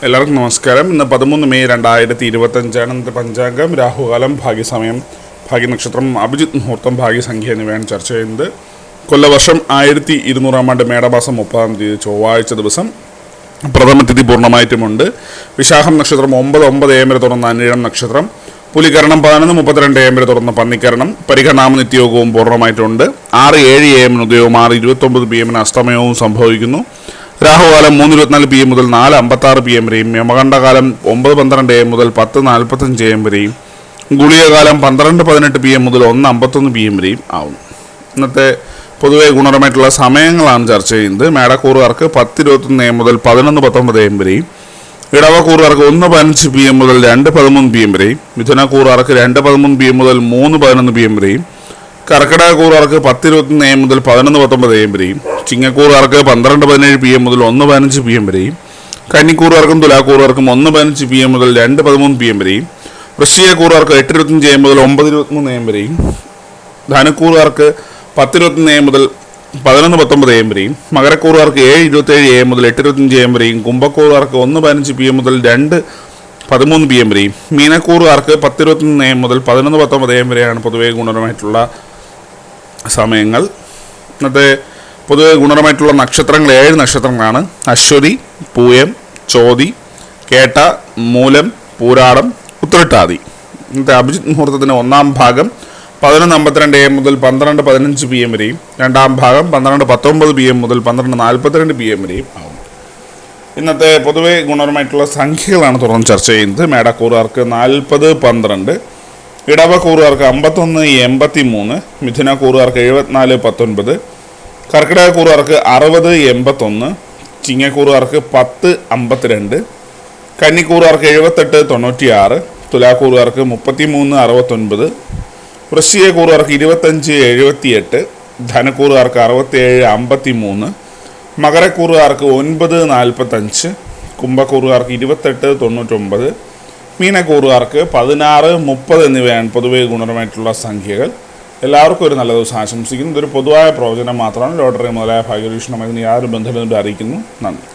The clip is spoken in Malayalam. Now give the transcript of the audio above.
എല്ലാവർക്കും നമസ്കാരം. ഇന്ന് 13 മെയ് 2025 ഇന്നത്തെ പഞ്ചാംഗം, രാഹുകാലം, ഭാഗ്യസമയം, ഭാഗ്യനക്ഷത്രം, അഭിജിത്ത് മുഹൂർത്തം, ഭാഗ്യസംഖ്യ എന്നിവയാണ് ചർച്ച ചെയ്യുന്നത്. കൊല്ലവർഷം 1200 ആണ്ട് മേടമാസം 30 ചൊവ്വാഴ്ച ദിവസം പ്രഥമ തിഥി പൂർണ്ണമായിട്ടുമുണ്ട്. വിശാഖം നക്ഷത്രം 9 AM വരെ തുറന്ന അനിഴം നക്ഷത്രം, പുലികരണം 11:32 AM വരെ തുറന്ന പന്നിക്കരണം, പരിഗണനാമ നിത്യയോഗവും പൂർണ്ണമായിട്ടുണ്ട്. 6:07 AM ഉദയവും 6:29 PM അസ്തമയവും സംഭവിക്കുന്നു. രാഹുകാലം 3:24 PM മുതൽ 4:56 PM വരെയും, യമകണ്ഠകാലം 9:12 AM മുതൽ 10:45 AM വരെയും, ഗുളികകാലം 12:18 PM മുതൽ 1:51 PM വരെയും ആവും. ഇന്നത്തെ പൊതുവെ ഗുണപരമായിട്ടുള്ള സമയങ്ങളാണ് ചർച്ച ചെയ്യുന്നത്. മേടക്കൂറുകാർക്ക് 10:21 AM മുതൽ 11:19 AM വരെയും, ഇടവക്കൂറുകാർക്ക് 1:15 PM മുതൽ 2:13 PM വരെയും, മിഥുനക്കൂറുകാർക്ക് 2:13 PM മുതൽ 3:11 PM വരെയും, കർക്കിടകക്കൂറുകാർക്ക് 10:21 AM മുതൽ 11:19 AM വരെയും, ചിങ്ങക്കൂറുകാർക്ക് 12:17 PM മുതൽ 1:15 PM വരെയും, കന്നിക്കൂറുകാർക്കും തുലാക്കൂറുകാർക്കും 1:15 PM മുതൽ 2:13 PM വരെയും, വൃശ്ചികക്കൂറുകാർക്ക് 8:25 AM മുതൽ 9:23 AM വരെയും, ധനുക്കൂറുകാർക്ക് 10:21 AM മുതൽ 11:19 AM വരെയും, മകരക്കൂറുകാർക്ക് 7:27 AM മുതൽ 8:25 AM വരെയും, കുംഭക്കൂറുകാർക്ക് 1:15 PM മുതൽ 2:13 PM വരെയും, മീനക്കൂറുകാർക്ക് 10:21 AM മുതൽ 11:19 AM വരെയാണ് പൊതുവെ ഗുണപരമായിട്ടുള്ള സമയങ്ങൾ. ഇന്നത്തെ പൊതുവെ ഗുണപരമായിട്ടുള്ള നക്ഷത്രങ്ങൾ 7 നക്ഷത്രങ്ങളാണ്: അശ്വതി, പൂയം, ചോതി, കേട്ട, മൂലം, പൂരാടം, ഉത്രട്ടാതി. ഇന്നത്തെ അഭിജിത്ത് മുഹൂർത്തത്തിന് ഒന്നാം ഭാഗം 11:52 AM മുതൽ 12:15 PM വരെയും, രണ്ടാം ഭാഗം 12:19 PM മുതൽ 12:42 PM വരെയും ആവും. ഇന്നത്തെ പൊതുവെ ഗുണപരമായിട്ടുള്ള സംഖ്യകളാണ് തുടർന്ന് ചർച്ച ചെയ്യുന്നത്. മേടക്കൂറുകാർക്ക് 40-12, ഇടവക്കൂറുകാർക്ക് 51-83, മിഥുനക്കൂറുകാർക്ക് 74-19, കർക്കിടകക്കൂറുകാർക്ക് 60-81, ചിങ്ങക്കൂറുകാർക്ക് 10-52, കന്നിക്കൂറുകാർക്ക് 78-96, തുലാക്കൂറുകാർക്ക് 33-69, വൃശ്ചികക്കൂറുകാർക്ക് 25-78, ധനക്കൂറുകാർക്ക് 67-53, മകരക്കൂറുകാർക്ക് 9-45, കുംഭക്കൂറുകാർക്ക് 28-99, മീനക്കൂറുകാർക്ക് 16-30 എന്നിവയാണ് പൊതുവെ ഗുണപരമായിട്ടുള്ള സംഖ്യകൾ. എല്ലാവർക്കും ഒരു നല്ല ദിവസം ആശംസിക്കുന്നു. ഇതൊരു പൊതുവായ പ്രവചനം മാത്രമാണ്. ലോട്ടറി മുതലായ ഭാഗ്യപരീക്ഷണമായി യാതൊരു ബന്ധവും അറിയിക്കുന്നു. നന്ദി.